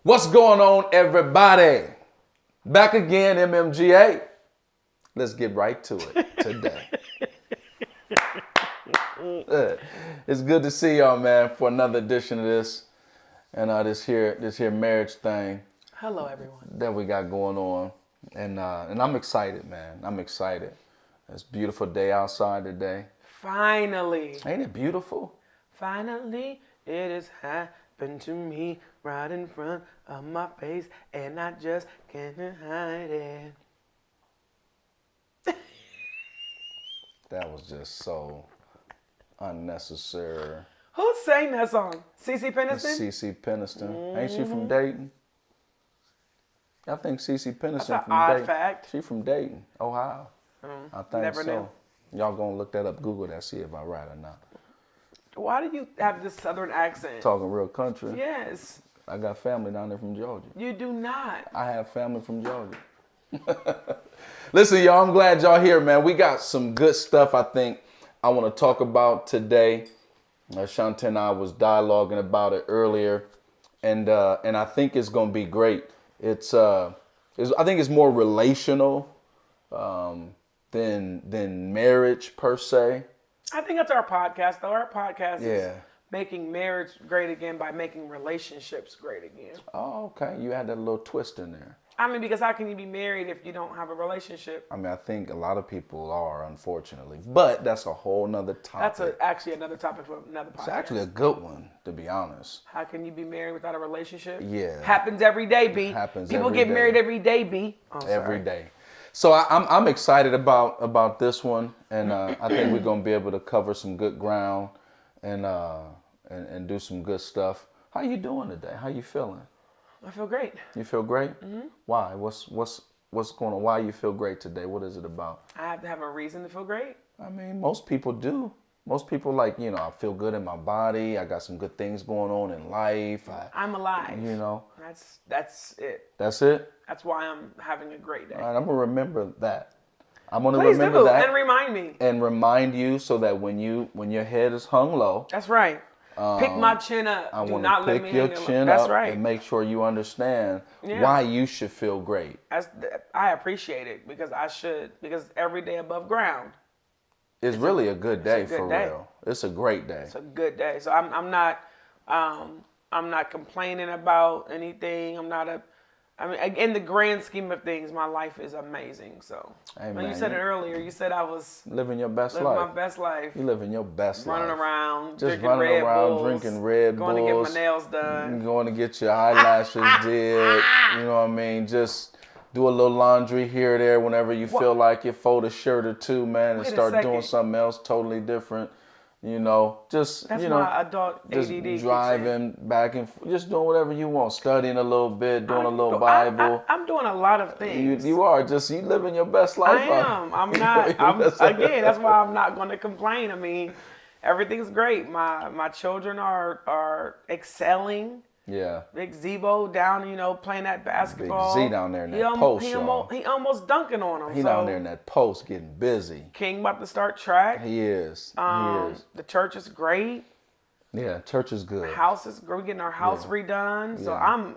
What's going on, everybody? Back again, MMGA. Let's get right to it today. It's good to see y'all, man, for another edition of this and this here marriage thing. Hello, everyone. That we got going on, and I'm excited, man. I'm excited. It's a beautiful day outside today. Finally. Ain't it beautiful? Finally, it has happened to me right in front of my face, and I just can't hide it. That was just so unnecessary. Who sang that song? CeCe Peniston? CeCe Peniston. Ain't she from Dayton? I think CeCe Peniston That's an from odd Dayton. fact. She from Dayton, Ohio. I think never so. knew. Y'all gonna look that up, Google that, see if I'm right or not. Why do you have this southern accent? Talking real country. Yes. I got family down there from Georgia. You do not. I have family from Georgia. Listen, y'all, I'm glad y'all here, man. We got some good stuff I think I want to talk about today. Ashanti and I was dialoguing about it earlier, and I think it's gonna be great. I think it's more relational than marriage per se. I think that's our podcast, though. Our podcast is Yeah. making marriage great again by making relationships great again. Oh, okay. You had that little twist in there. I mean, because how can you be married if you don't have a relationship? I mean, I think a lot of people are, unfortunately. But that's a whole nother topic. That's actually another topic for another podcast. It's actually a good one, to be honest. How can you be married without a relationship? Yeah. Happens every day, B. Happens People every get day. married every day, B. Oh, Every sorry. day. So I'm excited about this one, and I think we're gonna be able to cover some good ground and do some good stuff. How you doing today? How you feeling? I feel great. You feel great? Mm-hmm. Why? What's going on? Why you feel great today? What is it about? I have to have a reason to feel great. I mean, most people do. Most people I feel good in my body. I got some good things going on in life. I'm alive. That's it. That's it? That's why I'm having a great day. All right, I'm going to remember that. I'm going to Please remember do, that. and remind me. And remind you so that when your head is hung low. That's right. Pick my chin up. I Do want not to let pick me your hang it low. chin That's up right. and make sure you understand Yeah. why you should feel great. I appreciate it because every day above ground. It's really a good day good for day. real. It's a great day. It's a good day. So I'm not complaining about anything. In the grand scheme of things, my life is amazing. So Hey, when man, you said it earlier, you said I was living your best living life. my best life. You living your best Running life. around, Just drinking running Red around, Bulls, drinking Red going to Bulls. get my nails done. Going to get your eyelashes did. You know what I mean? Just do a little laundry here or there whenever you feel like it. Fold a shirt or two, man, and Wait a start doing second. something else totally different. That's my adult ADD. just keeps driving back and just doing whatever you want, studying a little bit, doing a little saying. Bible. I'm doing a lot of things. You living your best life. I am. I'm not. Again, that's why I'm not going to complain. I mean, everything's great. My children are excelling. Yeah. Big Zebo down, playing that basketball. Big Z down there in that post, he y'all. almost dunking on him. He down there in that post getting busy. King about to start track. He is. He is. The church is great. Yeah, church is good. House is great. We're getting our house redone. So Yeah.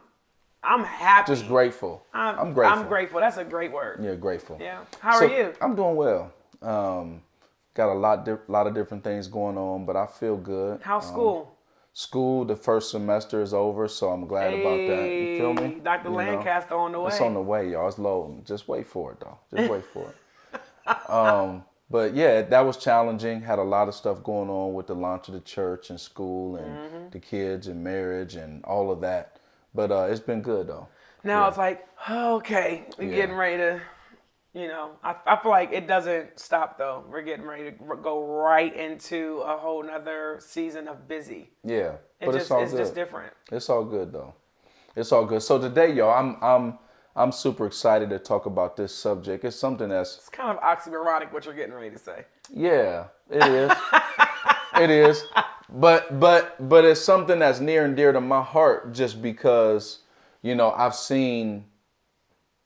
I'm happy. Just grateful. I'm grateful. I'm grateful. That's a great word. Yeah, grateful. Yeah. How are you? I'm doing well. Got a lot of different things going on, but I feel good. How's school? School, the first semester is over, so I'm glad about that. You feel me? Dr. Lancaster on the way. It's on the way, y'all. It's loading. Just wait for it, though. Just wait for it. But yeah, that was challenging. Had a lot of stuff going on with the launch of the church and school and the kids and marriage and all of that. But it's been good, though. Now it's like, okay, we're getting ready to, I feel like it doesn't stop though. We're getting ready to go right into a whole nother season of busy. Yeah, but it's all good. It's just different. It's all good though. It's all good. So today, y'all, I'm super excited to talk about this subject. It's something that's It's kind of oxymoronic what you're getting ready to say. yeah, it is. It is. But it's something that's near and dear to my heart just because, I've seen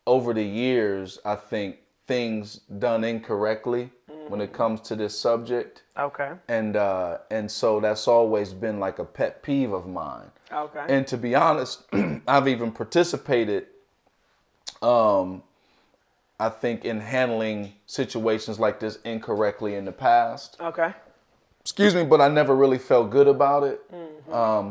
over the years, I think, things done incorrectly when it comes to this subject. Okay. And so that's always been like a pet peeve of mine. Okay. And to be honest, I've even participated, I think, in handling situations like this incorrectly in the past. Okay. Excuse me, but I never really felt good about it.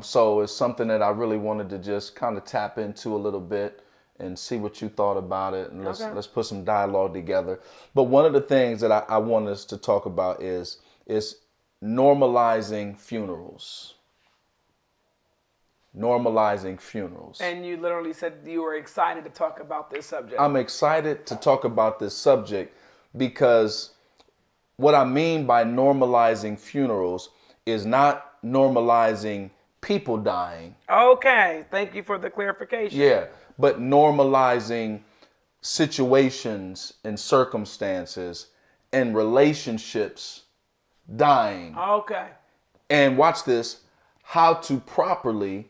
So it's something that I really wanted to just kind of tap into a little bit and see what you thought about it, and let's put some dialogue together. But one of the things that I want us to talk about is normalizing funerals. Normalizing funerals. And you literally said you were excited to talk about this subject. I'm excited to talk about this subject because what I mean by normalizing funerals is not normalizing people dying. Okay, thank you for the clarification. Yeah, but normalizing situations and circumstances and relationships dying. Okay. And watch this, how to properly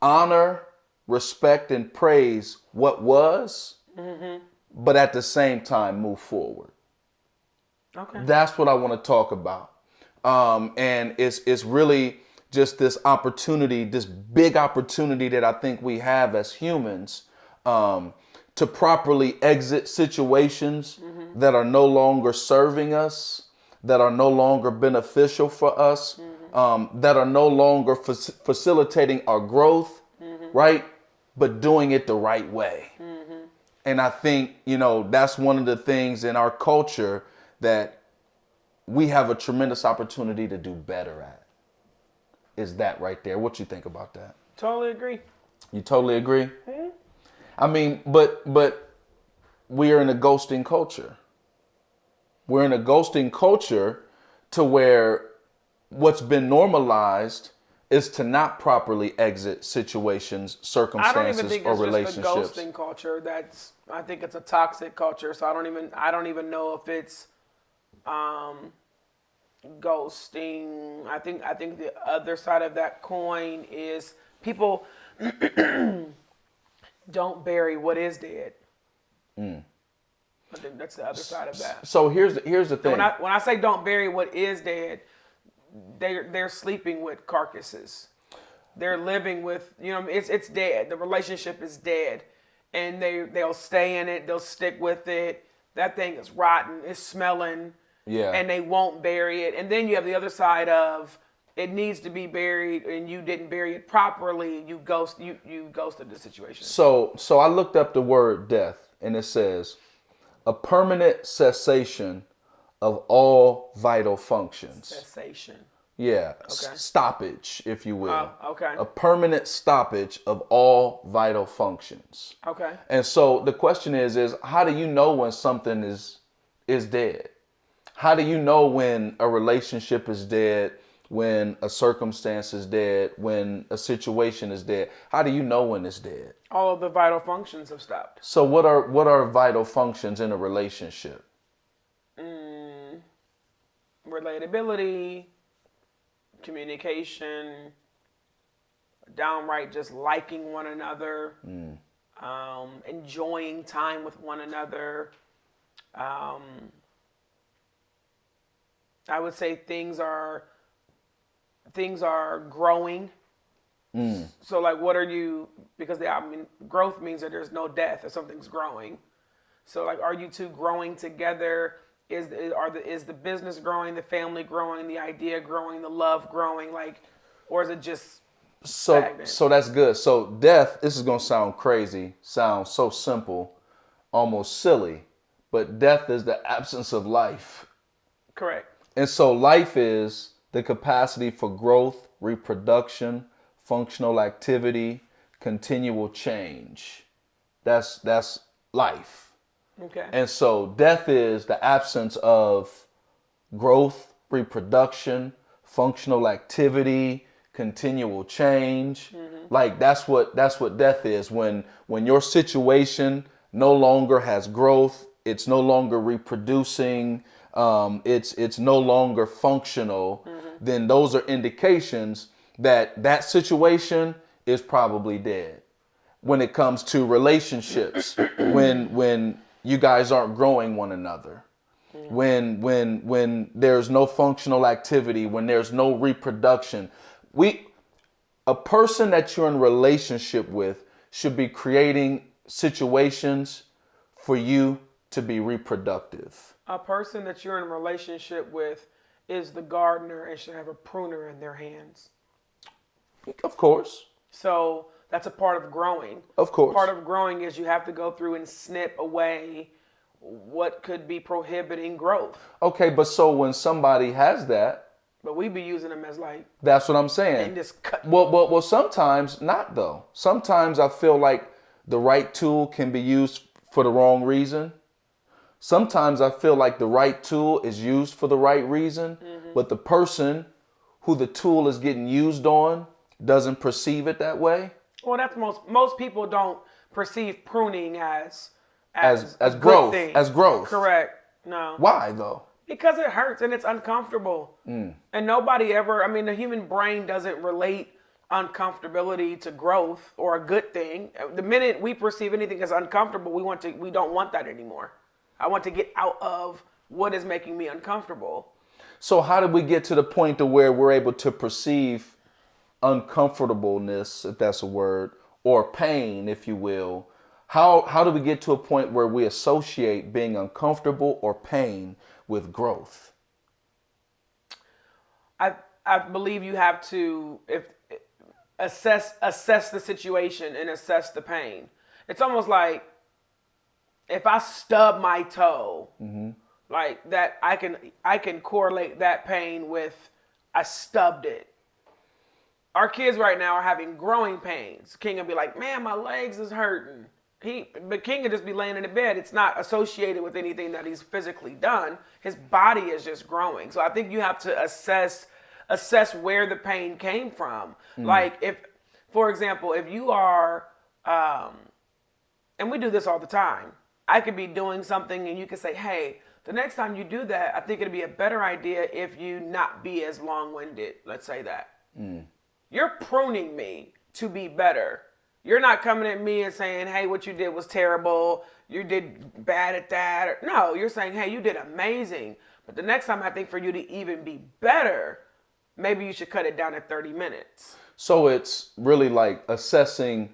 honor, respect, and praise what was, but at the same time move forward. Okay. That's what I want to talk about. And it's really just this opportunity, this big opportunity that I think we have as humans to properly exit situations that are no longer serving us, that are no longer beneficial for us, that are no longer facilitating our growth, right? But doing it the right way. And I think, that's one of the things in our culture that we have a tremendous opportunity to do better at. Is that right there? What you think about that? Totally agree. You totally agree? I mean, but we are in a ghosting culture. We're in a ghosting culture to where what's been normalized is to not properly exit situations, circumstances, I don't even think or it's relationships. just a ghosting culture. I think it's a toxic culture. So I don't even know if it's ghosting. I think the other side of that coin is people don't bury what is dead. I think that's the other side of that. So here's the thing. When I say don't bury what is dead, they're sleeping with carcasses. They're living with, it's dead. The relationship is dead, and they'll stay in it. They'll stick with it. That thing is rotten. It's smelling. Yeah. And they won't bury it. And then you have the other side of it needs to be buried, and you didn't bury it properly. You ghosted the situation. So I looked up the word death, and it says a permanent cessation of all vital functions. Cessation. Yeah, Okay. Stoppage, if you will. Okay. A permanent stoppage of all vital functions. Okay. And so the question is how do you know when something is dead? How do you know when a relationship is dead, when a circumstance is dead, when a situation is dead? How do you know when it's dead? All of the vital functions have stopped. So what are vital functions in a relationship? Relatability, communication, downright just liking one another, enjoying time with one another. I would say things are growing. So like, what are you? Because growth means that there's no death, if something's growing. So like, are you two growing together? Is the business growing, the family growing, the idea growing, the love growing, or is it just stagnant? So that's good. So death, this is gonna sound crazy, sound so simple, almost silly, but death is the absence of life. Correct. And so life is the capacity for growth, reproduction, functional activity, continual change. That's life. Okay. And so death is the absence of growth, reproduction, functional activity, continual change. Like that's what death is. When your situation no longer has growth, it's no longer reproducing, it's no longer functional, then those are indications that situation is probably dead. When it comes to relationships, when you guys aren't growing one another, when there's no functional activity, when there's no reproduction. A person that you're in relationship with should be creating situations for you to be reproductive. A person that you're in a relationship with is the gardener and should have a pruner in their hands. Of course. So that's a part of growing. Of course. Part of growing is you have to go through and snip away what could be prohibiting growth. Okay, but so when somebody has that, but we be using them as like, that's what I'm saying. And just cut. Well, sometimes not though. Sometimes I feel like the right tool can be used for the wrong reason. Sometimes I feel like the right tool is used for the right reason, but the person who the tool is getting used on doesn't perceive it that way. Well, that's most people don't perceive pruning as growth. thing. As growth. Correct. No. Why though? Because it hurts and it's uncomfortable. And nobody ever, the human brain doesn't relate uncomfortability to growth or a good thing. The minute we perceive anything as uncomfortable, we don't want that anymore. I want to get out of what is making me uncomfortable. So how did we get to the point to where we're able to perceive uncomfortableness, if that's a word, or pain, if you will? How do we get to a point where we associate being uncomfortable or pain with growth? I believe you have to assess the situation and assess the pain. It's almost like if I stub my toe, like that, I can correlate that pain with I stubbed it. Our kids right now are having growing pains. King will be like, man, my legs is hurting. But King will just be laying in the bed. It's not associated with anything that he's physically done. His body is just growing. So I think you have to assess where the pain came from. Like if, for example, if you are, and we do this all the time, I could be doing something and you could say, hey, the next time you do that, I think it'd be a better idea if you not be as long-winded. Let's say that. You're pruning me to be better. You're not coming at me and saying, hey, what you did was terrible. You did bad at that. No, you're saying, hey, you did amazing. But the next time I think for you to even be better, maybe you should cut it down to 30 minutes. So it's really like assessing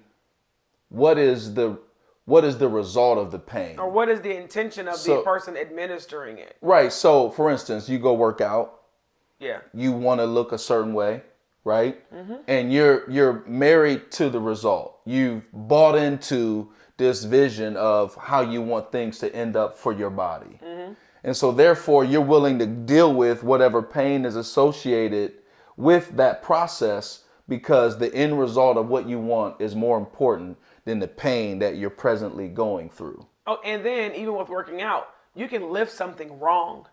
what is the result of the pain. Or what is the intention of the person administering it. Right. So for instance, you go work out. Yeah. You want to look a certain way. Right? And you're married to the result. You've bought into this vision of how you want things to end up for your body. And so therefore you're willing to deal with whatever pain is associated with that process because the end result of what you want is more important than the pain that you're presently going through. Oh, and then even with working out, you can lift something wrong.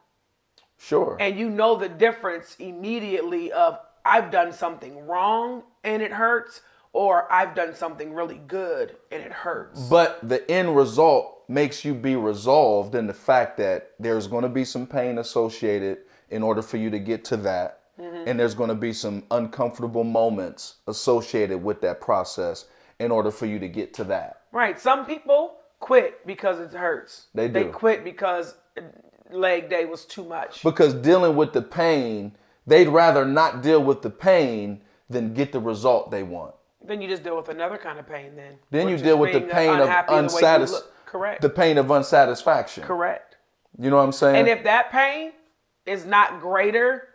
Sure. And you know the difference immediately of I've done something wrong and it hurts, or I've done something really good and it hurts. But the end result makes you be resolved in the fact that there's going to be some pain associated in order for you to get to that. And there's going to be some uncomfortable moments associated with that process in order for you to get to that. Right. Some people quit because it hurts. They do. They quit because leg day was too much. Because dealing with the pain, they'd rather not deal with the pain than get the result they want. Then you just deal with another kind of pain then. Then you deal with the pain of Correct. The pain of unsatisfaction. Correct. You know what I'm saying? And if that pain is not greater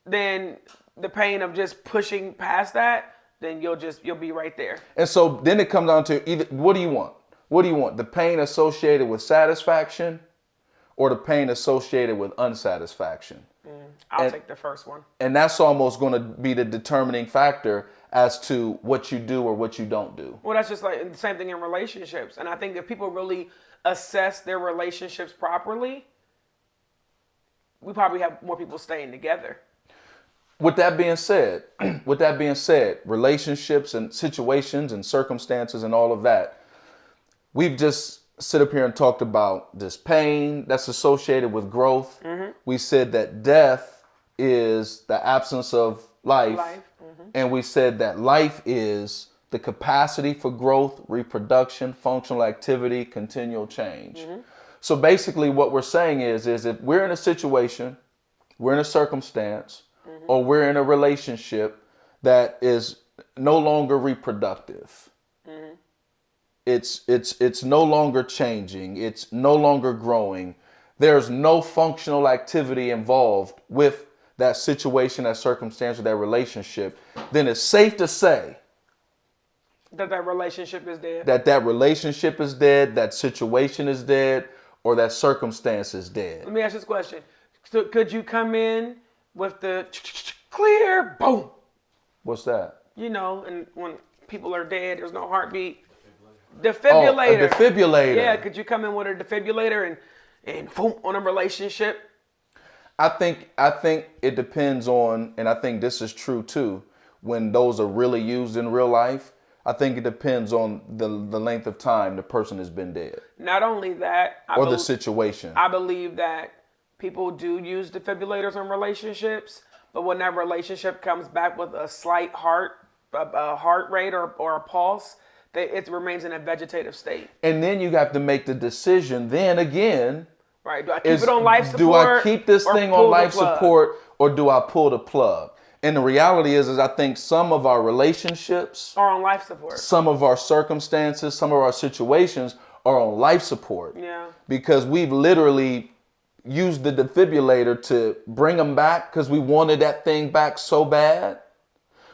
than the pain of just pushing past that, then you'll be right there. And so then it comes down to either what do you want? What do you want? The pain associated with satisfaction or the pain associated with unsatisfaction? I'll take the first one. And that's almost going to be the determining factor as to what you do or what you don't do. Well, that's just like the same thing in relationships. And I think if people really assess their relationships properly, we probably have more people staying together. With that being said, relationships and situations and circumstances and all of that, we've just sit up here and talked about this pain that's associated with growth. We said that death is the absence of life. And we said that life is the capacity for growth, reproduction, functional activity, continual change. So basically what we're saying is if we're in a situation, we're in a circumstance, or we're in a relationship that is no longer reproductive. It's no longer changing. It's no longer growing. There's no functional activity involved with that situation, that circumstance, or that relationship. Then it's safe to say that relationship is dead. That relationship is dead, that situation is dead, or that circumstance is dead. Let me ask you this question. So could you come in with the clear, boom? What's that? You know, and when people are dead, there's no heartbeat. Defibrillator. Oh, a defibrillator. Yeah, could you come in with a defibrillator and boom on a relationship? I think it depends on, and I think this is true too, when those are really used in real life, I think it depends on the length of time the person has been dead. Not only that, or the situation. I believe that people do use defibrillators in relationships, but when that relationship comes back with a slight heart rate or a pulse, it remains in a vegetative state. And then you have to make the decision then again. Right. Do I keep it on life support? Do I keep this thing on life support, or do I pull the plug? And the reality is I think some of our relationships are on life support. Some of our circumstances, some of our situations are on life support. Yeah. Because we've literally used the defibrillator to bring them back because we wanted that thing back so bad,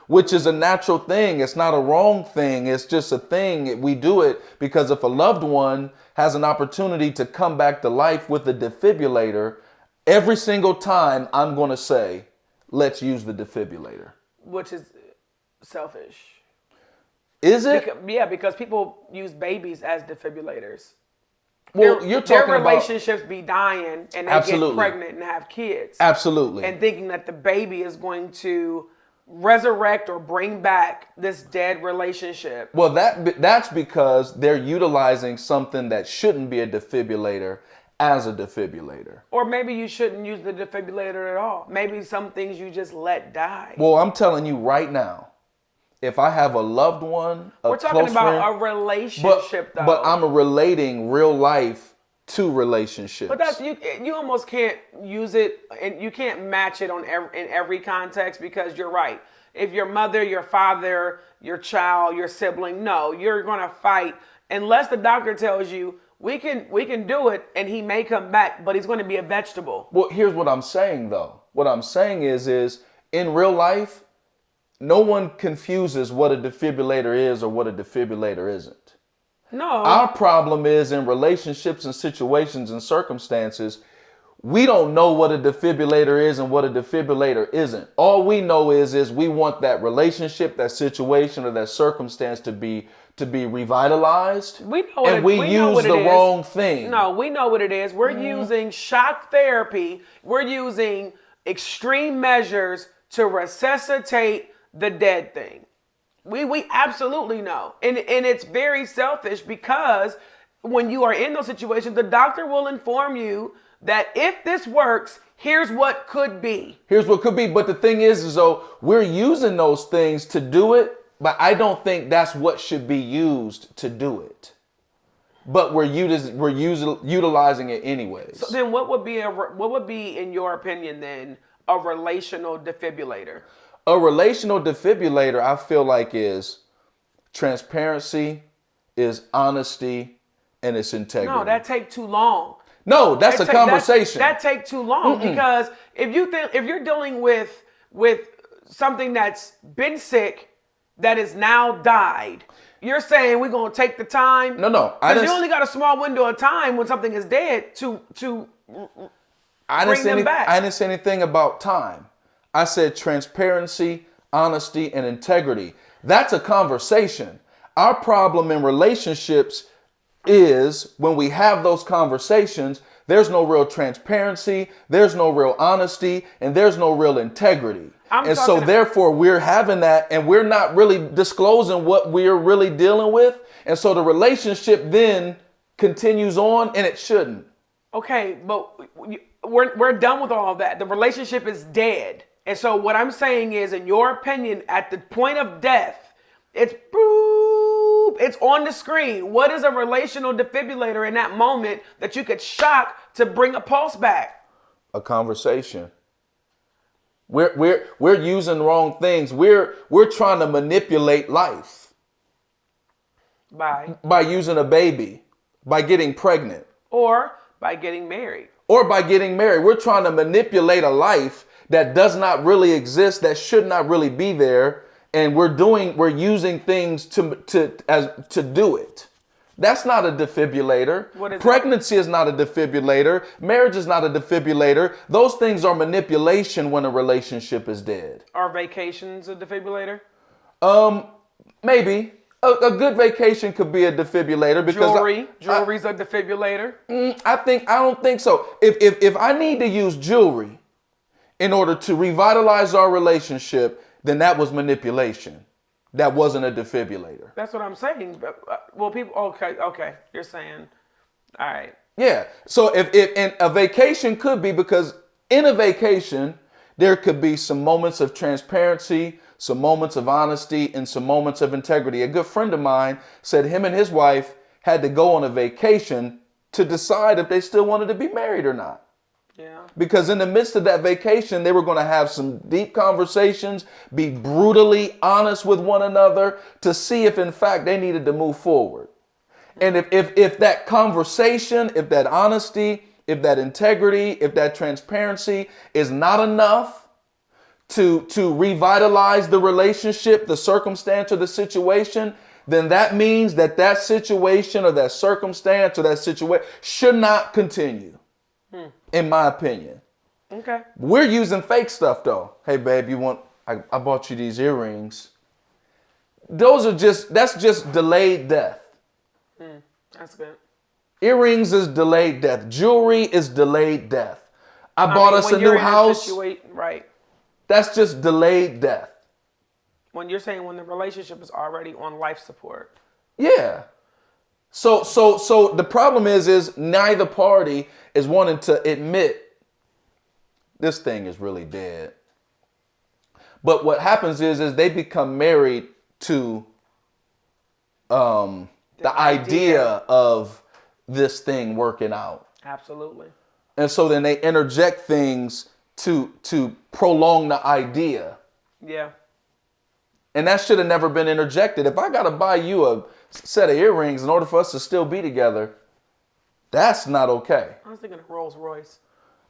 which is a natural thing. It's not a wrong thing. It's just a thing. We do it because if a loved one has an opportunity to come back to life with a defibrillator, every single time I'm going to say, let's use the defibrillator. Which is selfish. Is it? Because people use babies as defibrillators. Well, you're talking about... Their relationships be dying and they get pregnant and have kids. Absolutely. And thinking that the baby is going to resurrect or bring back this dead relationship. Well, that's because they're utilizing something that shouldn't be a defibrillator as a defibrillator. Or maybe you shouldn't use the defibrillator at all. Maybe some things you just let die. Well, I'm telling you right now, if I have a loved one, we're talking about a relationship, though. But I'm relating real life to relationships. But that's you almost can't use it, and you can't match it in every context, because you're right. If your mother, your father, your child, your sibling, no, you're gonna fight unless the doctor tells you we can do it, and he may come back, but he's going to be a vegetable. Well, here's what I'm saying though. What I'm saying is in real life, no one confuses what a defibrillator is or what a defibrillator isn't. No. Our problem is in relationships and situations and circumstances, we don't know what a defibrillator is and what a defibrillator isn't. All we know is we want that relationship, that situation, or that circumstance to be revitalized. We know what we use the wrong thing. No, we know what it is. We're using shock therapy. We're using extreme measures to resuscitate the dead thing. We absolutely know. And it's very selfish, because when you are in those situations, the doctor will inform you that if this works, here's what could be. Here's what could be. But the thing is though, we're using those things to do it, but I don't think that's what should be used to do it. But we're utilizing it anyways. So then what would be, in your opinion, then, a relational defibrillator? A relational defibrillator, I feel like, is transparency, is honesty, and it's integrity. No, that take too long. No, that's a conversation. That take too long. Because if you're dealing with something that's been sick, that is now died, you're saying we're gonna take the time? No. Because you only got a small window of time when something is dead to bring them back. I didn't say anything about time. I said transparency, honesty, and integrity. That's a conversation. Our problem in relationships is when we have those conversations, there's no real transparency, there's no real honesty, and there's no real integrity. So therefore we're having that, and we're not really disclosing what we're really dealing with. And so the relationship then continues on, and it shouldn't. Okay, but we're done with all of that. The relationship is dead. And so what I'm saying is, in your opinion, at the point of death, it's boop, It's on the screen. What is a relational defibrillator in that moment that you could shock to bring a pulse back? A conversation. We're using wrong things. We're trying to manipulate life by using a baby, by getting pregnant, or by getting married. We're trying to manipulate a life that does not really exist, that should not really be there, and we're using things to do it. That's not a defibrillator. What is Pregnancy is not a defibrillator. Marriage is not a defibrillator. Those things are manipulation when a relationship is dead. Are vacations a defibrillator? Maybe. A good vacation could be a defibrillator because jewelry's a defibrillator. I don't think so. If I need to use jewelry in order to revitalize our relationship, then that was manipulation. That wasn't a defibrillator. That's what I'm saying. Well, people, okay, you're saying, all right. Yeah. So if and a vacation could be, because in a vacation there could be some moments of transparency, some moments of honesty, and some moments of integrity. A good friend of mine said him and his wife had to go on a vacation to decide if they still wanted to be married or not. Yeah. Because in the midst of that vacation, they were going to have some deep conversations, be brutally honest with one another to see if in fact they needed to move forward. And if that conversation, if that honesty, if that integrity, if that transparency is not enough to revitalize the relationship, the circumstance, or the situation, then that means that situation or that circumstance or that situation should not continue. In my opinion. Okay. We're using fake stuff though. Hey babe, I bought you these earrings. That's just delayed death. That's good. Earrings is delayed death. Jewelry is delayed death. I bought us a new house. Right. That's just delayed death. When you're saying when the relationship is already on life support. Yeah. So the problem is neither party is wanting to admit this thing is really dead. But what happens is they become married to the idea of this thing working out. Absolutely. And so then they interject things to prolong the idea. Yeah. And that should have never been interjected. If I got to buy you a set of earrings in order for us to still be together, that's not okay. I was thinking of Rolls Royce.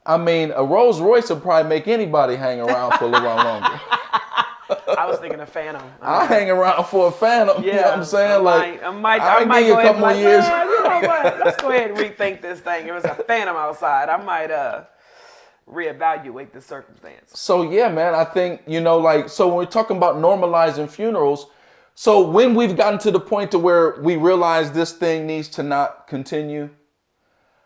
I mean, a Rolls Royce would probably make anybody hang around for a little while longer. I was thinking of Phantom. I hang around for a Phantom. Yeah, you know what I'm saying? I might give you a couple more years. You know what? Let's go ahead and rethink this thing. If it's a Phantom outside, I might reevaluate the circumstance. So yeah, man, I think, so when we're talking about normalizing funerals, so when we've gotten to the point to where we realize this thing needs to not continue,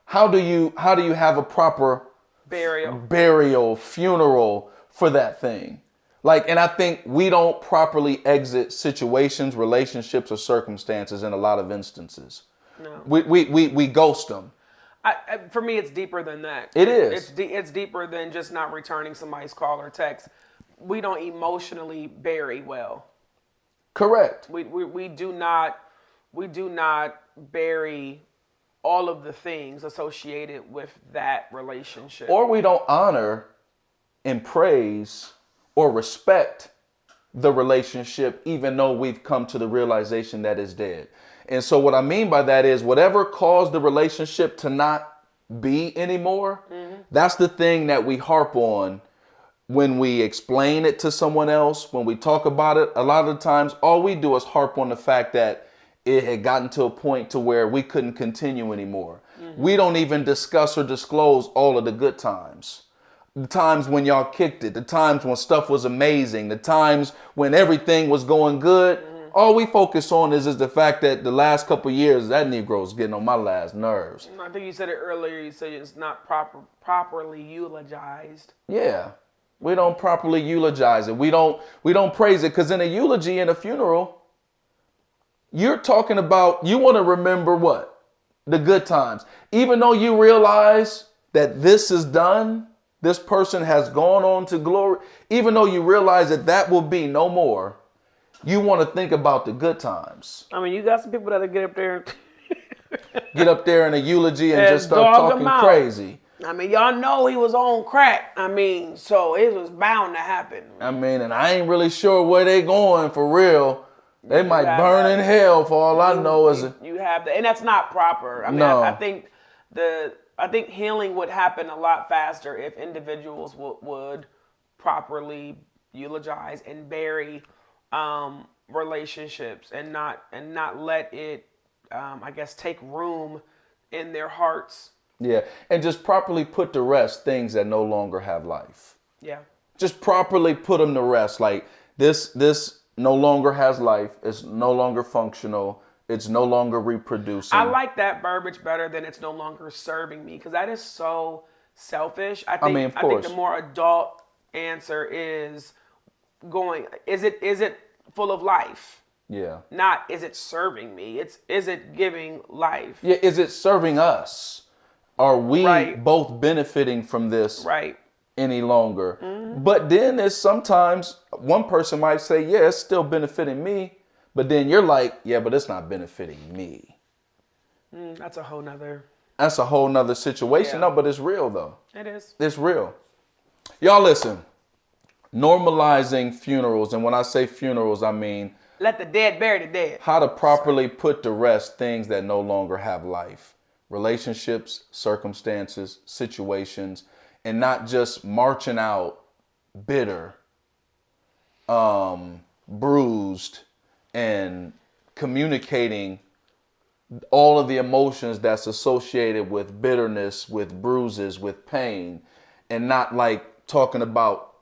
how do you have a proper burial, funeral for that thing? And I think we don't properly exit situations, relationships, or circumstances in a lot of instances. No. We ghost them. For me, it's deeper than that. It is. It's deeper than just not returning somebody's call or text. We don't emotionally bury well. Correct. We do not bury all of the things associated with that relationship. Or we don't honor and praise or respect the relationship, even though we've come to the realization that it's dead. And so what I mean by that is whatever caused the relationship to not be anymore, that's the thing that we harp on when we explain it to someone else, when we talk about it. A lot of the times, all we do is harp on the fact that it had gotten to a point to where we couldn't continue anymore. We don't even discuss or disclose all of the good times. The times when y'all kicked it, the times when stuff was amazing, the times when everything was going good. All we focus on is the fact that the last couple of years, that Negro's getting on my last nerves. I think you said it earlier. You said it's not properly eulogized. Yeah, we don't properly eulogize it. We don't praise it, because in a eulogy, in a funeral, you're talking about, you want to remember what? The good times. Even though you realize that this is done, this person has gone on to glory, even though you realize that will be no more, You want to think about the good times. I mean, you got some people that'll get up there Get up there in a eulogy and and just start dog him talking out. crazy. I mean, y'all know he was on crack. I mean, so it was bound to happen. I mean, and I ain't really sure where they going for real. They might burn in hell for all I know. You have that, and that's not proper. I mean, No. I think healing would happen a lot faster if individuals would properly eulogize and bury relationships and not let it, I guess, take room in their hearts. Yeah, and just properly put to rest things that no longer have life. Yeah. Just properly put them to rest. Like this no longer has life. It's no longer functional. It's no longer reproducing. I like that verbiage better than it's no longer serving me, because that is so selfish. I think of course. the more adult answer is going, is it full of life? Yeah. Not is it serving me? Is it giving life? Yeah, is it serving us? Are we Right. both benefiting from this Right. any longer? But then there's sometimes one person might say, yeah, it's still benefiting me. But then you're like, yeah, but it's not benefiting me. That's a whole nother. That's a whole nother situation. Yeah. No, but it's real though. It is. It's real. Y'all listen, normalizing funerals. And when I say funerals, I mean Let the dead bury the dead. how to properly put to rest things that no longer have life. Relationships, circumstances, situations, and not just marching out bitter, bruised, and communicating all of the emotions that's associated with bitterness, with bruises, with pain, and not like talking about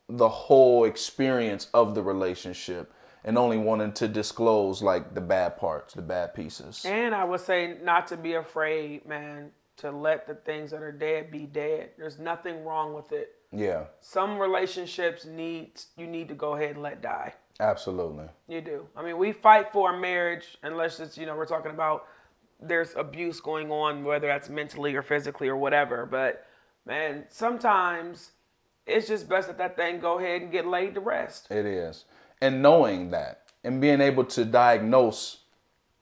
the whole experience of the relationship and only wanting to disclose like the bad parts, the bad pieces. And I would say not to be afraid, man, to let the things that are dead be dead. There's nothing wrong with it. Yeah, Some relationships you need to go ahead and let die. absolutely. You do. I mean, we fight for a marriage unless it's, we're talking about there's abuse going on, whether that's mentally or physically or whatever. But man, sometimes it's just best that that thing go ahead and get laid to rest. It is. And knowing that and being able to diagnose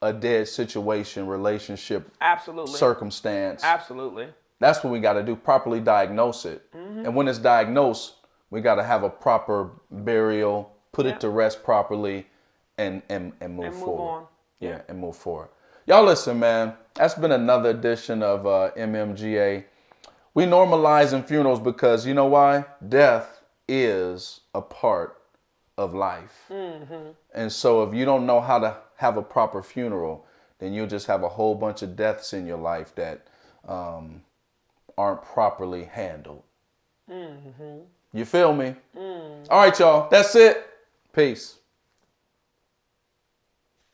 a dead situation, relationship, Absolutely. circumstance. Absolutely. That's what we got to do, properly diagnose it. And when it's diagnosed, we got to have a proper burial, put it to rest properly, and move forward. On. Yeah, and move forward. Y'all listen, man. That's been another edition of MMGA. We normalizing funerals because you know why? Death is a part of life. And so if you don't know how to have a proper funeral, then you'll just have a whole bunch of deaths in your life that aren't properly handled. You feel me? All right, y'all. That's it. Peace.